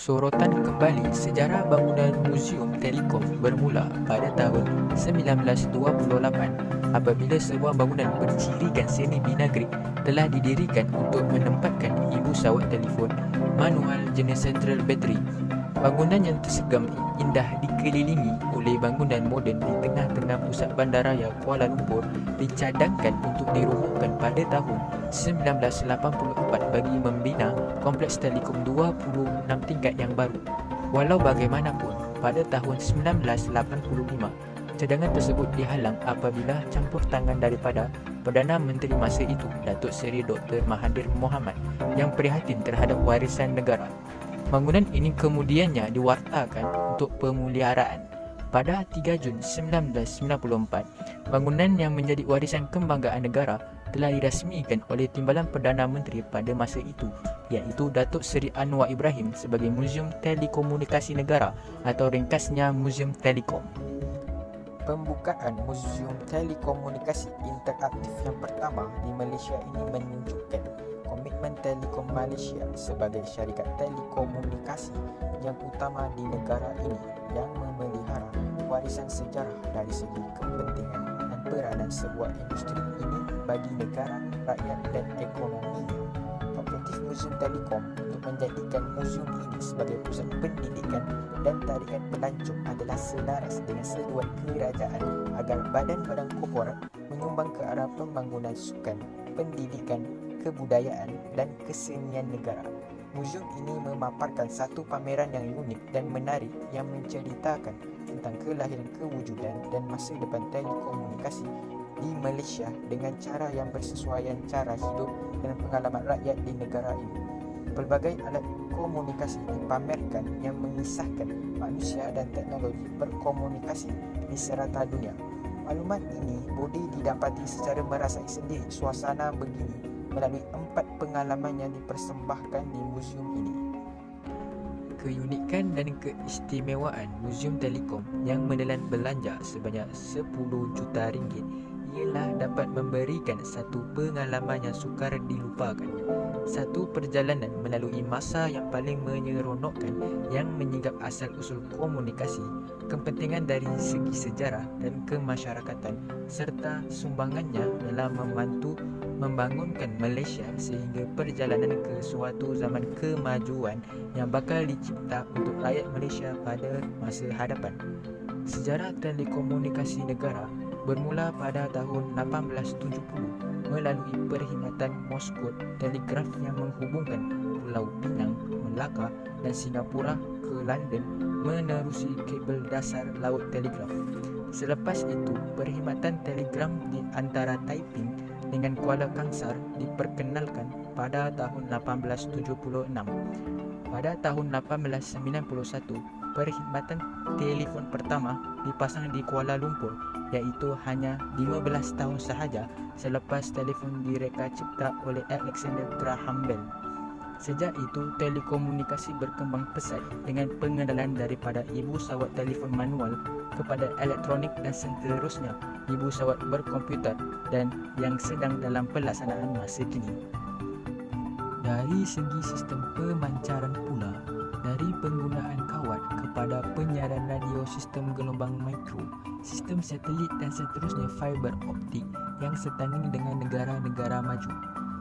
Sorotan kembali sejarah bangunan Muzium Telekom bermula pada tahun 1928 apabila sebuah bangunan bercirikan seni binagri telah didirikan untuk menempatkan ibu sawat telefon manual jenis Central Battery. Bangunan yang tersegam indah dikelilingi oleh bangunan moden di tengah-tengah pusat bandaraya Kuala Lumpur dicadangkan untuk dirobohkan pada tahun 1984 bagi membina kompleks Telekom 26 tingkat yang baru. Walau bagaimanapun, pada tahun 1985, cadangan tersebut dihalang apabila campur tangan daripada Perdana Menteri masa itu, Datuk Seri Dr. Mahathir Mohamad, yang prihatin terhadap warisan negara. Bangunan ini kemudiannya diwartakan untuk pemeliharaan. Pada 3 Jun 1994, bangunan yang menjadi warisan kebanggaan negara telah dirasmikan oleh Timbalan Perdana Menteri pada masa itu, iaitu Datuk Seri Anwar Ibrahim sebagai Muzium Telekomunikasi Negara atau ringkasnya Muzium Telekom. Pembukaan Muzium Telekomunikasi Interaktif yang pertama di Malaysia ini menunjukkan komitmen Telekom Malaysia sebagai syarikat telekomunikasi yang utama di negara ini yang memelihara warisan sejarah dari segi kepentingan dan peranan sebuah industri ini bagi negara, rakyat dan ekonominya. Objektif Muzium Telekom untuk menjadikan muzium ini sebagai pusat pendidikan dan tarikan pelancong adalah selaras dengan seruan kerajaan agar badan-badan korporat menyumbang ke arah pembangunan sukan, pendidikan, kebudayaan dan kesenian negara. Muzium ini memaparkan satu pameran yang unik dan menarik yang menceritakan tentang kelahiran, kewujudan dan masa depan telekomunikasi di Malaysia dengan cara yang bersesuaian cara hidup dan pengalaman rakyat di negara ini. Pelbagai alat komunikasi dipamerkan yang mengisahkan manusia dan teknologi berkomunikasi di serata dunia. Maklumat ini boleh didapati secara merasai sendiri suasana begini melalui 4 pengalaman yang dipersembahkan di muzium ini. Keunikan dan keistimewaan Muzium Telekom yang menelan belanja sebanyak 10 juta ringgit ialah dapat memberikan satu pengalaman yang sukar dilupakan. Satu perjalanan melalui masa yang paling menyeronokkan yang menyingkap asal-usul komunikasi, kepentingan dari segi sejarah dan kemasyarakatan serta sumbangannya dalam membantu membangunkan Malaysia sehingga perjalanan ke suatu zaman kemajuan yang bakal dicipta untuk rakyat Malaysia pada masa hadapan. Sejarah telekomunikasi negara bermula pada tahun 1870 melalui perkhidmatan Moskow Telegraph yang menghubungkan Pulau Pinang, Melaka dan Singapura ke London menerusi kabel dasar laut telegraf. Selepas itu, perkhidmatan telegram di antara Taiping dengan Kuala Kangsar diperkenalkan pada tahun 1876. Pada tahun 1891, perkhidmatan telefon pertama dipasang di Kuala Lumpur, iaitu hanya 15 tahun sahaja selepas telefon direka cipta oleh Alexander Graham Bell. Sejak itu, telekomunikasi berkembang pesat dengan pengenalan daripada ibu sawat telefon manual kepada elektronik dan seterusnya ibu sawat berkomputer dan yang sedang dalam pelaksanaan masa kini. Dari segi sistem pemancaran pula, dari penggunaan kawat kepada penyiaran radio sistem gelombang mikro, sistem satelit dan seterusnya fiber optik yang setanding dengan negara-negara maju.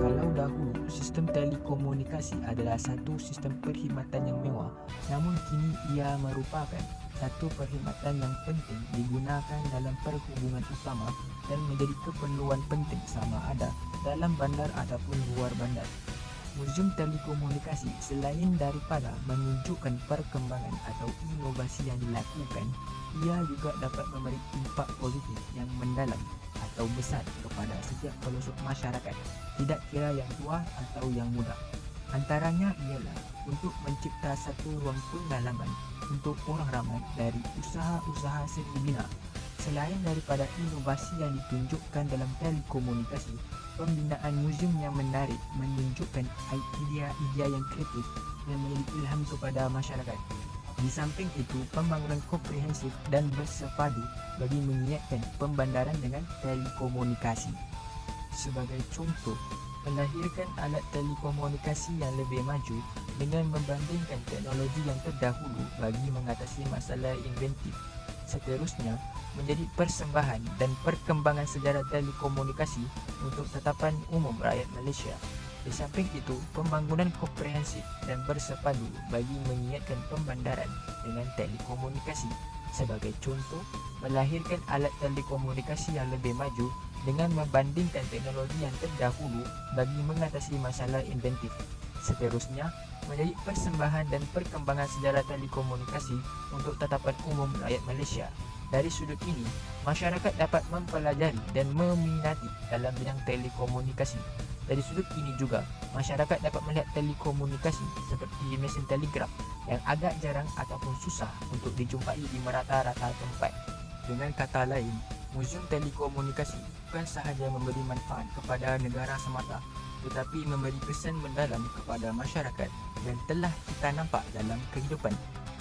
Kalau dahulu sistem telekomunikasi adalah satu sistem perkhidmatan yang mewah, namun kini ia merupakan satu perkhidmatan yang penting digunakan dalam perhubungan utama dan menjadi keperluan penting sama ada dalam bandar ataupun luar bandar. Muzium Telekomunikasi selain daripada menunjukkan perkembangan atau inovasi yang dilakukan, ia juga dapat memberi impak positif yang mendalam atau besar kepada setiap pelosok masyarakat, tidak kira yang tua atau yang muda. Antaranya ialah untuk mencipta satu ruang pengalaman untuk orang ramai dari usaha-usaha seni bina. Selain daripada inovasi yang ditunjukkan dalam telekomunikasi, pembinaan muzium yang menarik menunjukkan idea-idea yang kreatif yang menjadi ilham kepada masyarakat. Di samping itu, pembangunan komprehensif dan bersepadu bagi mengiatkan pembandaran dengan telekomunikasi. Sebagai contoh, melahirkan alat telekomunikasi yang lebih maju dengan membandingkan teknologi yang terdahulu bagi mengatasi masalah inventif. Seterusnya, menjadi persembahan dan perkembangan sejarah telekomunikasi untuk tetapan umum rakyat Malaysia. Di samping itu, pembangunan komprehensif dan bersepadu bagi mengiatkan pembandaran dengan telekomunikasi. Sebagai contoh, melahirkan alat telekomunikasi yang lebih maju dengan membandingkan teknologi yang terdahulu bagi mengatasi masalah inventif. Seterusnya, menjadi persembahan dan perkembangan sejarah telekomunikasi untuk tatapan umum rakyat Malaysia. Dari sudut ini, masyarakat dapat mempelajari dan meminati dalam bidang telekomunikasi. Dari sudut ini juga, masyarakat dapat melihat telekomunikasi seperti mesin telegraf yang agak jarang ataupun susah untuk dijumpai di merata-rata tempat. Dengan kata lain, Muzium Telekomunikasi bukan sahaja memberi manfaat kepada negara semata, tetapi memberi kesan mendalam kepada masyarakat dan telah kita nampak dalam kehidupan.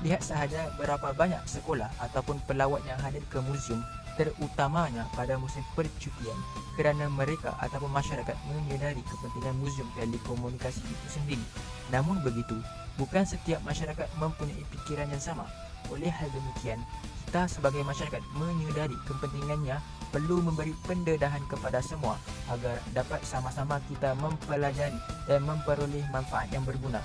Lihat sahaja berapa banyak sekolah ataupun pelawat yang hadir ke muzium, terutamanya pada musim percutian, kerana mereka ataupun masyarakat menyedari kepentingan Muzium Telekomunikasi itu sendiri. Namun begitu, bukan setiap masyarakat mempunyai fikiran yang sama. Oleh hal demikian, kita sebagai masyarakat menyedari kepentingannya perlu memberi pendedahan kepada semua agar dapat sama-sama kita mempelajari dan memperoleh manfaat yang berguna.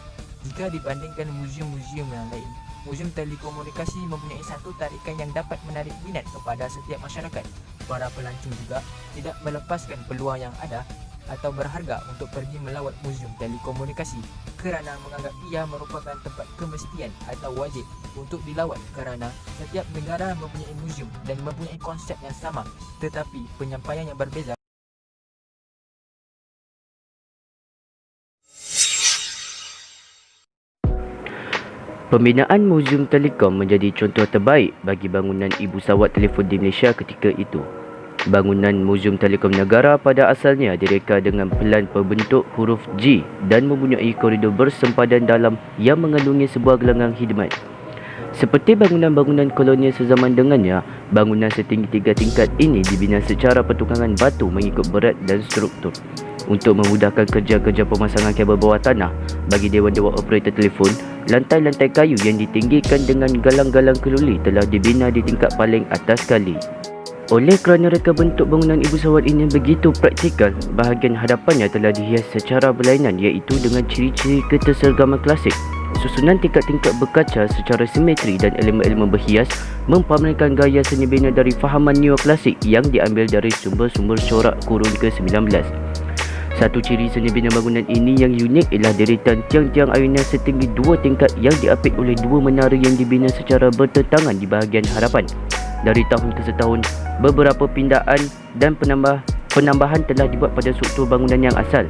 Jika dibandingkan muzium-muzium yang lain, Muzium Telekomunikasi mempunyai satu tarikan yang dapat menarik minat kepada setiap masyarakat. Para pelancong juga tidak melepaskan peluang yang ada atau berharga untuk pergi melawat Muzium Telekomunikasi kerana menganggap ia merupakan tempat kemestian atau wajib untuk dilawat kerana setiap negara mempunyai muzium dan mempunyai konsep yang sama tetapi penyampaian yang berbeza. Pembinaan Muzium Telekom menjadi contoh terbaik bagi bangunan ibu sawat telefon di Malaysia ketika itu. Bangunan Muzium Telekom Negara pada asalnya direka dengan pelan berbentuk huruf G dan mempunyai koridor bersempadan dalam yang mengandungi sebuah gelanggang khidmat. Seperti bangunan-bangunan kolonial sezaman dengannya, bangunan setinggi 3 tingkat ini dibina secara pertukangan batu mengikut berat dan struktur. Untuk memudahkan kerja-kerja pemasangan kabel bawah tanah bagi dewan-dewan operator telefon, lantai-lantai kayu yang ditinggikan dengan galang-galang keluli telah dibina di tingkat paling atas sekali. Oleh kerana reka bentuk bangunan ibu sawat ini begitu praktikal, bahagian hadapannya telah dihias secara berlainan iaitu dengan ciri-ciri ketersergaman klasik. Susunan tingkat-tingkat berkaca secara simetri dan elemen-elemen berhias mempamerkan gaya seni bina dari fahaman neoklasik yang diambil dari sumber-sumber corak kurun ke-19. Satu ciri seni bina bangunan ini yang unik ialah deretan tiang-tiang ayunan setinggi 2 tingkat yang diapit oleh 2 menara yang dibina secara bertentangan di bahagian hadapan. Dari tahun ke setahun, beberapa pindaan dan penambahan telah dibuat pada struktur bangunan yang asal.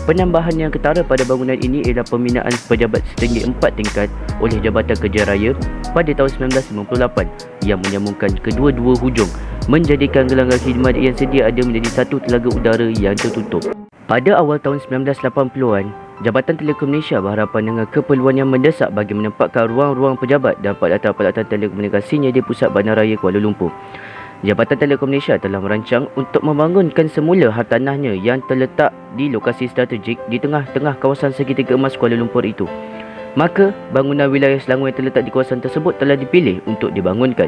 Penambahan yang ketara pada bangunan ini ialah pembinaan pejabat setinggi 4 tingkat oleh Jabatan Kerja Raya pada tahun 1958 yang menyambungkan kedua-dua hujung, menjadikan gelanggang khidmat yang sedia ada menjadi satu telaga udara yang tertutup. Pada awal tahun 1980-an, Jabatan Telekom Malaysia berhadapan dengan keperluan yang mendesak bagi menempatkan ruang-ruang pejabat dan peralatan-peralatan telekomunikasinya di pusat Bandaraya Kuala Lumpur. Jabatan Telekom Malaysia telah merancang untuk membangunkan semula hartanahnya yang terletak di lokasi strategik di tengah-tengah kawasan segitiga emas Kuala Lumpur itu. Maka, bangunan wilayah Selangor yang terletak di kawasan tersebut telah dipilih untuk dibangunkan.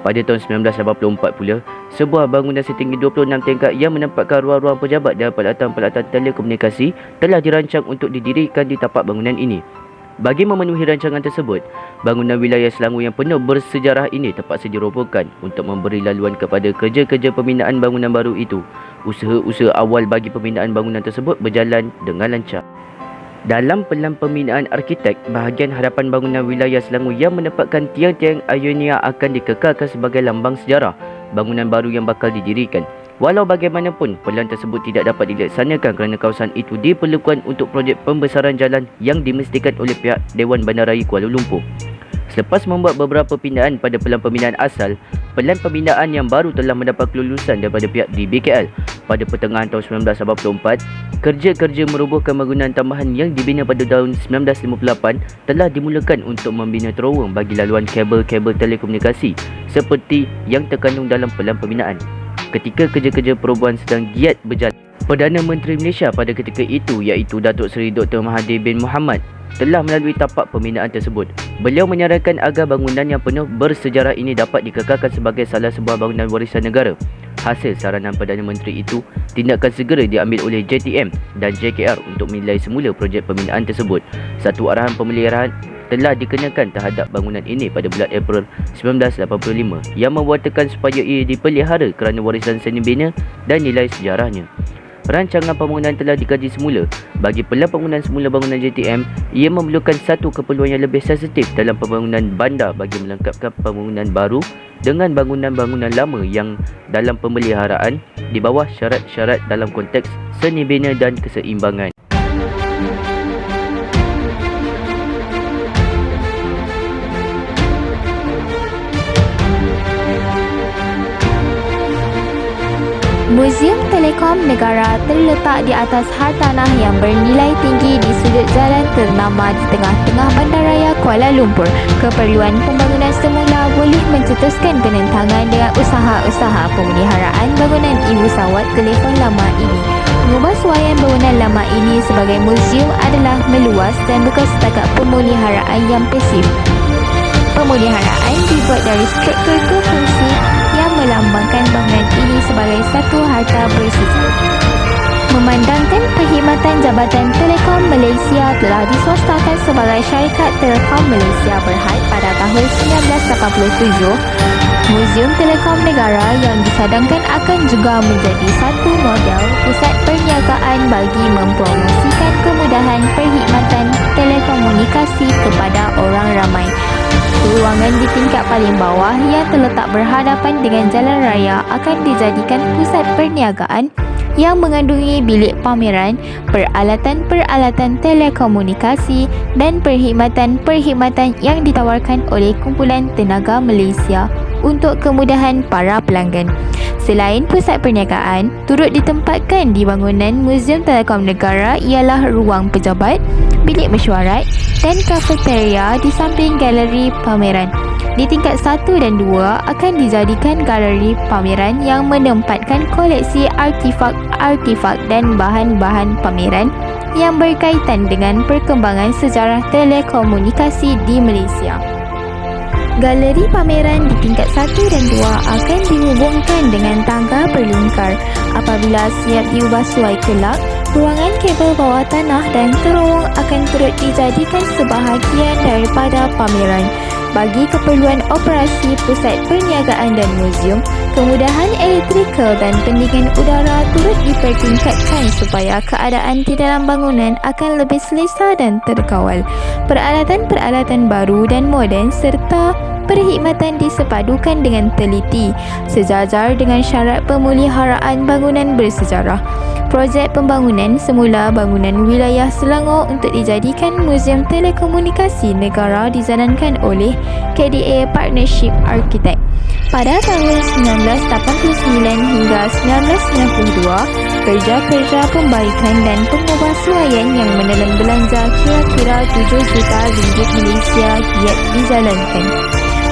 Pada tahun 1984 pula, sebuah bangunan setinggi 26 tingkat yang menempatkan ruang-ruang pejabat dan peralatan-peralatan telekomunikasi telah dirancang untuk didirikan di tapak bangunan ini. Bagi memenuhi rancangan tersebut, bangunan wilayah Selangor yang penuh bersejarah ini terpaksa dirobohkan untuk memberi laluan kepada kerja-kerja pembinaan bangunan baru itu. Usaha-usaha awal bagi pembinaan bangunan tersebut berjalan dengan lancar. Dalam pelan pembinaan arkitek, bahagian hadapan bangunan wilayah Selangor yang menempatkan tiang-tiang Ionia akan dikekalkan sebagai lambang sejarah bangunan baru yang bakal didirikan. Walau bagaimanapun, pelan tersebut tidak dapat dilaksanakan kerana kawasan itu diperlukan untuk projek pembesaran jalan yang dimestikan oleh pihak Dewan Bandaraya Kuala Lumpur. Selepas membuat beberapa pindaan pada pelan pembinaan asal, pelan pembinaan yang baru telah mendapat kelulusan daripada pihak DBKL. Pada pertengahan tahun 1984, kerja-kerja merobohkan bangunan tambahan yang dibina pada tahun 1958 telah dimulakan untuk membina terowong bagi laluan kabel-kabel telekomunikasi seperti yang terkandung dalam pelan pembinaan. Ketika kerja-kerja perobohan sedang giat berjalan, Perdana Menteri Malaysia pada ketika itu iaitu Datuk Seri Dr. Mahathir bin Mohamad telah melalui tapak pembinaan tersebut. Beliau menyarankan agar bangunan yang penuh bersejarah ini dapat dikekalkan sebagai salah sebuah bangunan warisan negara. Hasil saranan Perdana Menteri itu, tindakan segera diambil oleh JTM dan JKR untuk menilai semula projek pembinaan tersebut. Satu arahan pemeliharaan telah dikenakan terhadap bangunan ini pada bulan April 1985 yang membuatkan supaya ia dipelihara kerana warisan seni bina dan nilai sejarahnya. Rancangan pembangunan telah dikaji semula. Bagi pelan pembangunan semula bangunan JTM, ia memerlukan satu keperluan yang lebih sensitif dalam pembangunan bandar bagi melengkapkan pembangunan baru dengan bangunan-bangunan lama yang dalam pemeliharaan di bawah syarat-syarat dalam konteks seni bina dan keseimbangan. Muzium Telekom Negara terletak di atas hartanah yang bernilai tinggi di sudut jalan ternama di tengah-tengah bandaraya Kuala Lumpur. Keperluan pembangunan semula boleh mencetuskan penentangan dengan usaha-usaha pemeliharaan bangunan ibu sawat telefon lama ini. Pengubahsuaian bangunan lama ini sebagai muzium adalah meluas dan bukan setakat pemeliharaan yang pasif. Pemeliharaan dibuat dari struktur ke fungsi yang melambangkan bangunan ini sebagai satu harta bersejarah. Memandangkan perkhidmatan Jabatan Telekom Malaysia telah diswastakan sebagai Syarikat Telekom Malaysia Berhad pada tahun 1987, Muzium Telekom Negara yang disadangkan akan juga menjadi satu model pusat perniagaan bagi mempromosikan kemudahan perkhidmatan telekomunikasi kepada orang ramai. Ruangan di tingkat paling bawah yang terletak berhadapan dengan jalan raya akan dijadikan pusat perniagaan yang mengandungi bilik pameran, peralatan-peralatan telekomunikasi dan perkhidmatan-perkhidmatan yang ditawarkan oleh Kumpulan Tenaga Malaysia untuk kemudahan para pelanggan. Selain pusat perniagaan, turut ditempatkan di bangunan Muzium Telekom Negara ialah ruang pejabat, bilik mesyuarat dan kafeteria di samping galeri pameran. Di tingkat 1 dan 2 akan dijadikan galeri pameran yang menempatkan koleksi artifak-artifak dan bahan-bahan pameran yang berkaitan dengan perkembangan sejarah telekomunikasi di Malaysia. Galeri pameran di tingkat 1 dan 2 akan dihubungkan dengan tangga berlingkar. Apabila siap diubah suai kelak, ruangan kabel bawah tanah dan terowong akan turut dijadikan sebahagian daripada pameran. Bagi keperluan operasi pusat perniagaan dan muzium, kemudahan elektrikal dan pendingin udara turut dipertingkatkan supaya keadaan di dalam bangunan akan lebih selesa dan terkawal. Peralatan-peralatan baru dan moden serta perkhidmatan disepadukan dengan teliti, sejajar dengan syarat pemeliharaan bangunan bersejarah. Projek pembangunan semula bangunan wilayah Selangor untuk dijadikan Muzium Telekomunikasi Negara dijalankan oleh KDA Partnership Architect. Pada tahun 1989 hingga 1992, kerja-kerja pembaikan dan pengubahsuaian yang menelan belanja kira-kira 7 juta ringgit Malaysia giat dijalankan.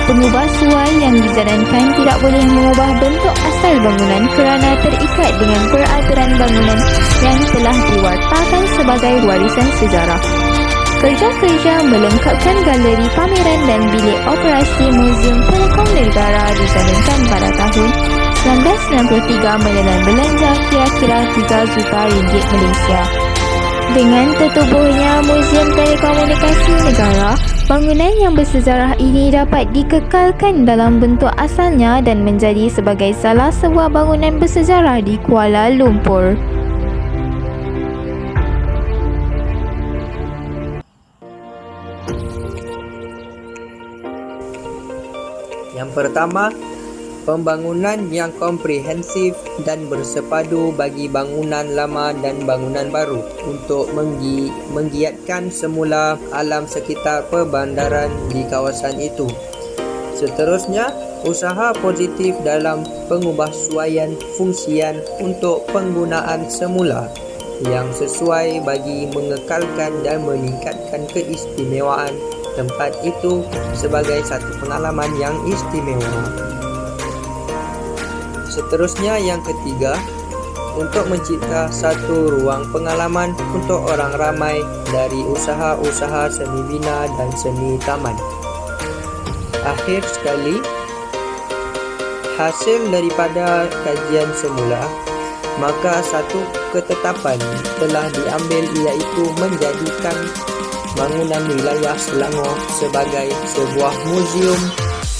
Pengubahsuai yang dijalankan tidak boleh mengubah bentuk asal bangunan kerana terikat dengan peraturan bangunan yang telah diwartakan sebagai warisan sejarah. Kerja-kerja melengkapkan galeri pameran dan bilik operasi Muzium Telekom Negara dijalankan pada tahun 1993 menelan belanja kira-kira 3 juta ringgit Malaysia. Dengan tertubuhnya Muzium Telekomunikasi Negara, bangunan yang bersejarah ini dapat dikekalkan dalam bentuk asalnya dan menjadi sebagai salah sebuah bangunan bersejarah di Kuala Lumpur. Yang pertama, pembangunan yang komprehensif dan bersepadu bagi bangunan lama dan bangunan baru untuk menggiatkan semula alam sekitar perbandaran di kawasan itu. Seterusnya, usaha positif dalam pengubahsuaian fungsian untuk penggunaan semula yang sesuai bagi mengekalkan dan meningkatkan keistimewaan tempat itu sebagai satu pengalaman yang istimewa. Seterusnya yang ketiga, untuk mencipta satu ruang pengalaman untuk orang ramai dari usaha-usaha seni bina dan seni taman. Akhir sekali, hasil daripada kajian semula, maka satu ketetapan telah diambil, iaitu menjadikan bangunan wilayah Selangor sebagai sebuah muzium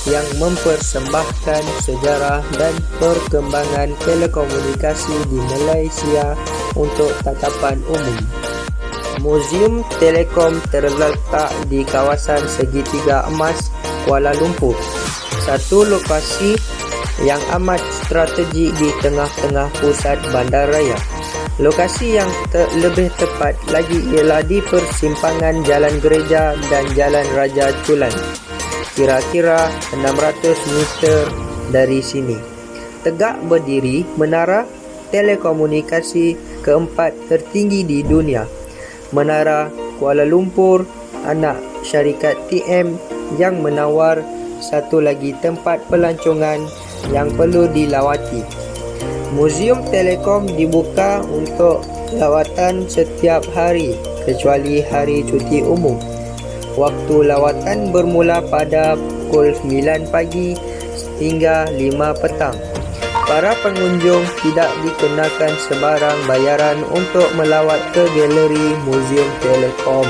yang mempersembahkan sejarah dan perkembangan telekomunikasi di Malaysia untuk tatapan umum. Muzium Telekom terletak di kawasan Segitiga Emas, Kuala Lumpur, satu lokasi yang amat strategik di tengah-tengah pusat bandaraya. Lokasi yang lebih tepat lagi ialah di persimpangan Jalan Gereja dan Jalan Raja Chulan, kira-kira 600 meter dari sini. Tegak berdiri menara telekomunikasi keempat tertinggi di dunia, Menara Kuala Lumpur, anak syarikat TM, yang menawar satu lagi tempat pelancongan yang perlu dilawati. Muzium Telekom dibuka untuk lawatan setiap hari kecuali hari cuti umum. Waktu lawatan bermula pada pukul 9 pagi hingga 5 petang. Para pengunjung tidak dikenakan sebarang bayaran untuk melawat ke galeri Muzium Telekom.